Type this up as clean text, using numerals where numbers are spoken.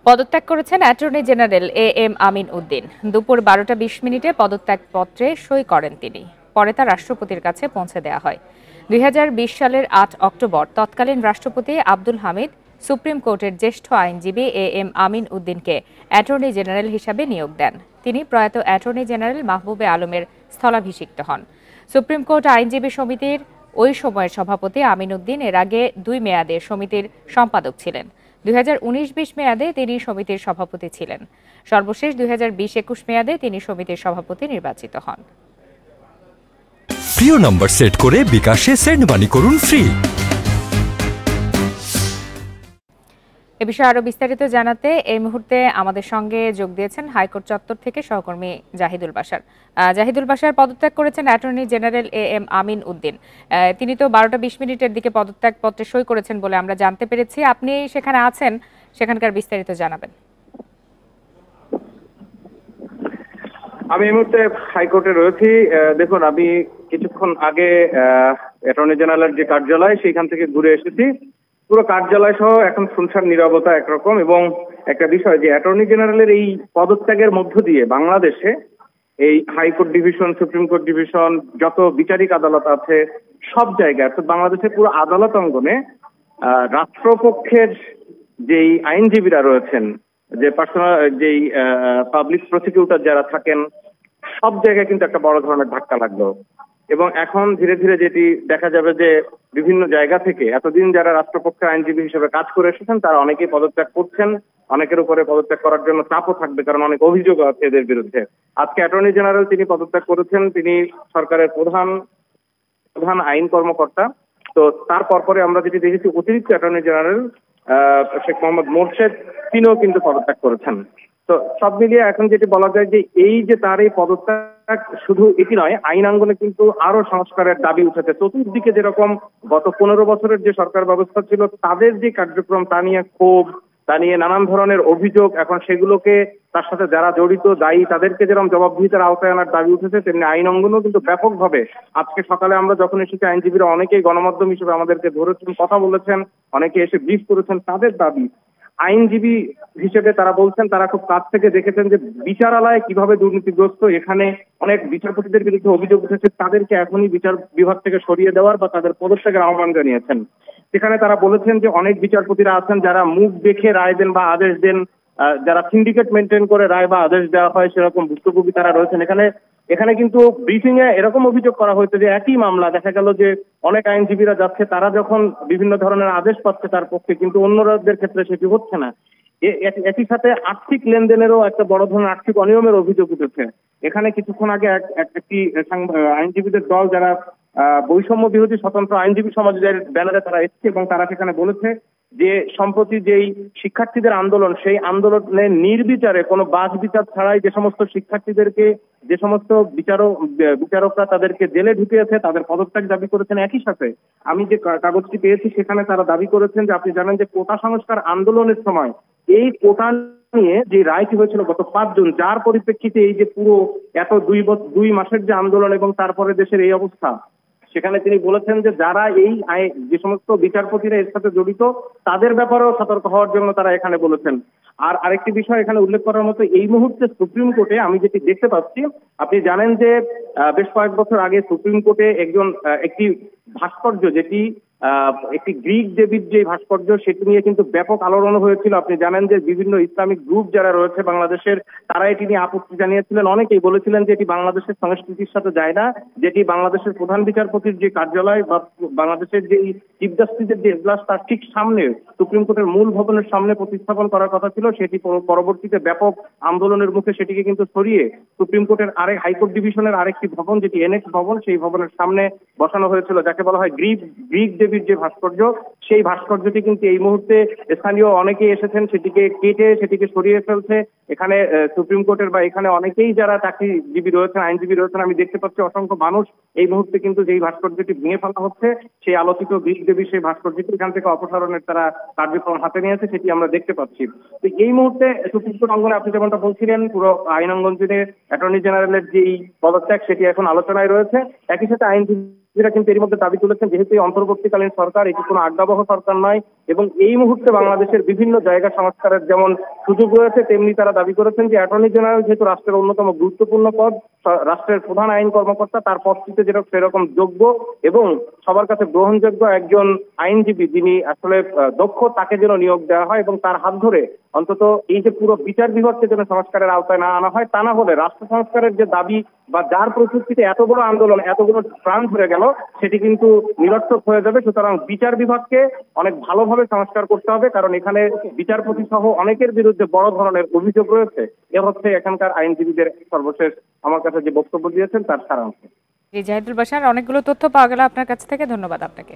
পদত্যাগ করেছেন attorney general M Amin Uddin. দুপুর 12:20 পদত্যাগপত্রে সই করেন তিনি। পরে তা রাষ্ট্রপতির কাছে পৌঁছে দেওয়া হয়। 2020 সালের 8 অক্টোবর তৎকালীন রাষ্ট্রপতি আব্দুল হামিদ সুপ্রিম কোর্টের জ্যেষ্ঠ আইনজীবী এম আমিন উদ্দিনকে অ্যাটর্নি জেনারেল হিসাবে নিয়োগ দেন। তিনি প্রয়াত অ্যাটর্নি জেনারেল মাহবুবে আলমের স্থলাভিষিক্ত হন। সুপ্রিম কোর্ট আইনজীবী সমিতির ওই সময়ের সভাপতি আমিন উদ্দিন এর আগে 2 মেয়াদে সমিতির সম্পাদক ছিলেন। 2019-20 মেয়াদে তিনি সমিতির সভাপতি ছিলেন। সর্বশেষ 2020-21 মেয়াদে তিনি সমিতির সভাপতি নির্বাচিত হন। প্রিয় নম্বর সেট করে বিকাশে সেন্ড মানি করুন ফ্রি। এ বিষয়ে আরো বিস্তারিত জানাতে এই মুহূর্তে আমাদের সঙ্গে যোগ দিয়েছেন হাইকোর্ট চত্বর থেকে সহকর্মী জাহিদুল বাশার। জাহিদুল বাশার, পদত্যাগ করেছেন attorney general M Amin Uddin. তিনি তো 12:20 দিকে পদত্যাগ পত্রে সই করেছেন বলে আমরা জানতে পেরেছি। আপনি সেখানে আছেন, সেখানকার বিস্তারিত জানাবেন। আমি এই মুহূর্তে হাইকোর্টে রয়েছি। দেখুন, আমি কিছুক্ষণ আগে অ্যাটর্নি জেনারেলের যে কার্যালয় সেইখান থেকে ঘুরে এসেছি। পুরো কার্যালয় সহ এখন শুনশান নীরবতা একরকম। এবং একটা বিষয় যে অ্যাটর্নি জেনারেলের এই পদত্যাগের মধ্য দিয়ে বাংলাদেশে এই high court division, supreme court division, যত বিচারিক আদালত আছে সব জায়গায় অর্থাৎ বাংলাদেশের পুরো আদালত অঙ্গনে রাষ্ট্রপক্ষের যেই আইনজীবীরা রয়েছেন, যে পার্সোনাল যেই পাবলিক প্রসিকিউটর যারা থাকেন, সব জায়গায় কিন্তু একটা বড় ধরনের ধাক্কা লাগলো। এবং এখন ধীরে ধীরে যেটি দেখা যাবে যে বিভিন্ন জায়গা থেকে এতদিন যারা রাষ্ট্রপক্ষের আইনজীবী হিসেবে কাজ করে এসেছেন তারা অনেকেই পদত্যাগ করছেন। অনেকের উপরে পদত্যাগ করার জন্য চাপও থাকবে, কারণ অনেক অভিযোগ আছে এদের বিরুদ্ধে। আজকে অ্যাটর্নি জেনারেল তিনি পদত্যাগ করেছেন। তিনি সরকারের প্রধান আইন কর্মকর্তা। তো তার পরে আমরা যেটি দেখেছি, অতিরিক্ত অ্যাটর্নি জেনারেল শেখ মোহাম্মদ মোরশেদ তিনিও কিন্তু পদত্যাগ করেছেন। তো সব মিলিয়ে এখন যেটি বলা যায় যে এই যে তার এই পদত্যাগ শুধু এটি নয়, আইনাঙ্গনে কিন্তু আরো সংস্কারের দাবি উঠেছে। চতুর্দিকে যেরকম গত 15 বছরের যে সরকার ব্যবস্থা ছিল তাদের যে কার্যক্রম, তা নিয়ে ক্ষোভ, তা নিয়ে নানান ধরনের অভিযোগ, এখন সেগুলোকে তার সাথে যারা জড়িত দায়ী তাদেরকে যেরকম জবাবদিহিতার আওতায় আনার দাবি উঠেছে, তেমনি আইন অঙ্গনও কিন্তু ব্যাপকভাবে। আজকে সকালে আমরা যখন এসেছি, আইনজীবীরা অনেকেই গণমাধ্যম হিসেবে আমাদেরকে ধরেছেন, কথা বলেছেন, অনেকে এসে ব্রিফ করেছেন। তাদের দাবি, আইনজীবী হিসেবে তারা বলছেন তারা খুব কাছ থেকে দেখেছেন যে বিচারালয় কিভাবে দুর্নীতিগ্রস্ত। এখানে অনেক বিচারপতিদের বিরুদ্ধে অভিযোগ উঠেছে, তাদেরকে এখনই বিচার বিভাগ থেকে সরিয়ে দেওয়ার বা তাদের পদত্যাগের আহ্বান জানিয়েছেন। সেখানে তারা বলেছেন যে অনেক বিচারপতিরা আছেন যারা মুখ দেখে রায় দেন বা আদেশ দেন, যারা সিন্ডিকেট মেনটেন করে রায় বা আদেশ দেওয়া হয় সেরকম ভুক্তভোগী তারা রয়েছেন। এখানে কিন্তু ব্রিফিং এ এরকম অভিযোগ করা হয়েছে যে একই মামলা দেখা গেল যে অনেক আইনজীবীরা যাচ্ছে, তারা যখন বিভিন্ন ধরনের আদেশ পাচ্ছে তার পক্ষে, কিন্তু অন্যদের ক্ষেত্রে সেটি হচ্ছে না। একই সাথে আর্থিক লেনদেনেরও একটা বড় ধরনের আর্থিক অনিয়মের অভিযোগ উঠেছে। এখানে কিছুক্ষণ আগে একটি আইনজীবীদের দল যারা বৈষম্য বিরোধী স্বতন্ত্র আইনজীবী সমাজের ব্যানারে তারা এসেছে এবং তারা সেখানে বলেছে যে সম্প্রতি যেই শিক্ষার্থীদের আন্দোলন, সেই আন্দোলনে নির্বিচারে কোনো বাছ বিচার ছাড়াই যে সমস্ত শিক্ষার্থীদেরকে যে সমস্ত বিচারকরা তাদেরকে জেলে ঢুকিয়েছে তাদের পদত্যাগ দাবি করেছেন। একই সাথে আমি যে কাগজটি পেয়েছি সেখানে তারা দাবি করেছেন যে আপনি জানেন যে কোটা সংস্কার আন্দোলনের সময় এই কোটা নিয়ে যে রায়টি হয়েছিল গত 5 জুন, যার পরিপ্রেক্ষিতে এই যে পুরো এত 2 মাসের যে আন্দোলন এবং তারপরে দেশের এই অবস্থা, সেখানে তিনি বলেছেন যে যারা যে সমস্ত বিচারপতিরা এর সাথে জড়িত তাদের ব্যাপারেও সতর্ক হওয়ার জন্য তারা এখানে বলেছেন। আর আরেকটি বিষয় এখানে উল্লেখ করার মতো, এই মুহূর্তে সুপ্রিম কোর্টে আমি যেটি দেখতে পাচ্ছি, আপনি জানেন যে বেশ কয়েক বছর আগে সুপ্রিম কোর্টে একটি ভাস্কর্য, যেটি একটি গ্রিক দেবীর যে ভাস্কর্য, সেটি নিয়ে কিন্তু ব্যাপক আলোড়ন হয়েছিল। আপনি জানেন যে বিভিন্ন ইসলামিক গ্রুপ যারা রয়েছে বাংলাদেশের, তারা এটি নিয়ে আপত্তি জানিয়েছিলেন। অনেকেই বলেছিলেন যে এটি বাংলাদেশের সংস্কৃতির সাথে যায় না, যেটি বাংলাদেশের প্রধান বিচারপতির যে কার্যালয় বা বাংলাদেশের যে চিফ জাস্টিসের যে এজলাস তার ঠিক সামনে সুপ্রিম কোর্টের মূল ভবনের সামনে প্রতিস্থাপন করার কথা ছিল। সেটি পরবর্তীতে ব্যাপক আন্দোলনের মুখে সেটিকে কিন্তু সরিয়ে সুপ্রিম কোর্টের হাইকোর্ট ডিভিশনের আরেকটি ভবন, যেটি এনএক্স ভবন, সেই ভবনের সামনে বসানো হয়েছিল, যাকে বলা হয় গ্রিক দেবীর যে ভাস্কর্য। সেই ভাস্কর্যটি কিন্তু এই মুহূর্তে স্থানীয় অনেকেই এসেছেন সেটিকে কেটে সেটিকে সরিয়ে ফেলছে। এখানে সুপ্রিম কোর্টের বা এখানে অনেকেই যারা চাকরিজীবী রয়েছেন, আইনজীবী রয়েছেন, আমি দেখতে পাচ্ছি অসংখ্য মানুষ এই মুহূর্তে কিন্তু যেই ভাস্কর্যটি ভেঙে ফেলা হচ্ছে, সেই আলোচিত গ্রিক দেবীর সেই ভাস্কর্যটি এখান থেকে অপসারণের তারা কার্যক্রম হাতে নিয়েছে, সেটি আমরা দেখতে পাচ্ছি। তো এই মুহূর্তে সুপ্রিম কোর্ট অঙ্গনে আপনি যেমনটা বলছিলেন, পুরো আইন অঙ্গন জুড়ে অ্যাটর্নি জেনারেলের যেই পদত্যাগ সেটি এখন আলোচনায় রয়েছে। একই সাথে আইনজীবী যেটা কিন্তু এর মধ্যে দাবি তুলেছেন, যেহেতু এই অন্তর্বর্তীকালীন সরকার এটি কোনো আজ্ঞাবহ সরকার নয় এবং এই মুহূর্তে বাংলাদেশের বিভিন্ন জায়গা সংস্কারের যেমন সুযোগ রয়েছে, তেমনি তারা দাবি করেছেন যে অ্যাটর্নি জেনারেল যেহেতু রাষ্ট্রের অন্যতম গুরুত্বপূর্ণ পদ, রাষ্ট্রের প্রধান আইন কর্মকর্তা, তার পদটিতে যেরকম সেরকম যোগ্য এবং সবার কাছে গ্রহণযোগ্য একজন আইনজীবী যিনি আসলে দক্ষ, তাকে যেন নিয়োগ দেওয়া হয় এবং তার হাত ধরে অন্তত এই যে পুরো বিচার বিভাগকে যেন সংস্কারের আওতায় না আনা হয়। তা না হলে রাষ্ট্র সংস্কারের যে দাবি বা যার প্রস্তুতিতে এত বড় আন্দোলন, এতগুলো প্রাণ ধরে গেল, সেটি কিন্তু নিরর্থক হয়ে যাবে। সুতরাং বিচার বিভাগকে অনেক ভালোভাবে সংস্কার করতে হবে, কারণ এখানে বিচারপতি সহ অনেকের বিরুদ্ধে বড় ধরনের অভিযোগ রয়েছে। এ হচ্ছে এখানকার আইনজীবীদের সর্বশেষ আমার কাছে যে বক্তব্য দিয়েছেন তার সারাংশ। জি জাহিদুল বাশার, অনেকগুলো তথ্য পাওয়া গেল আপনার কাছ থেকে, ধন্যবাদ আপনাকে।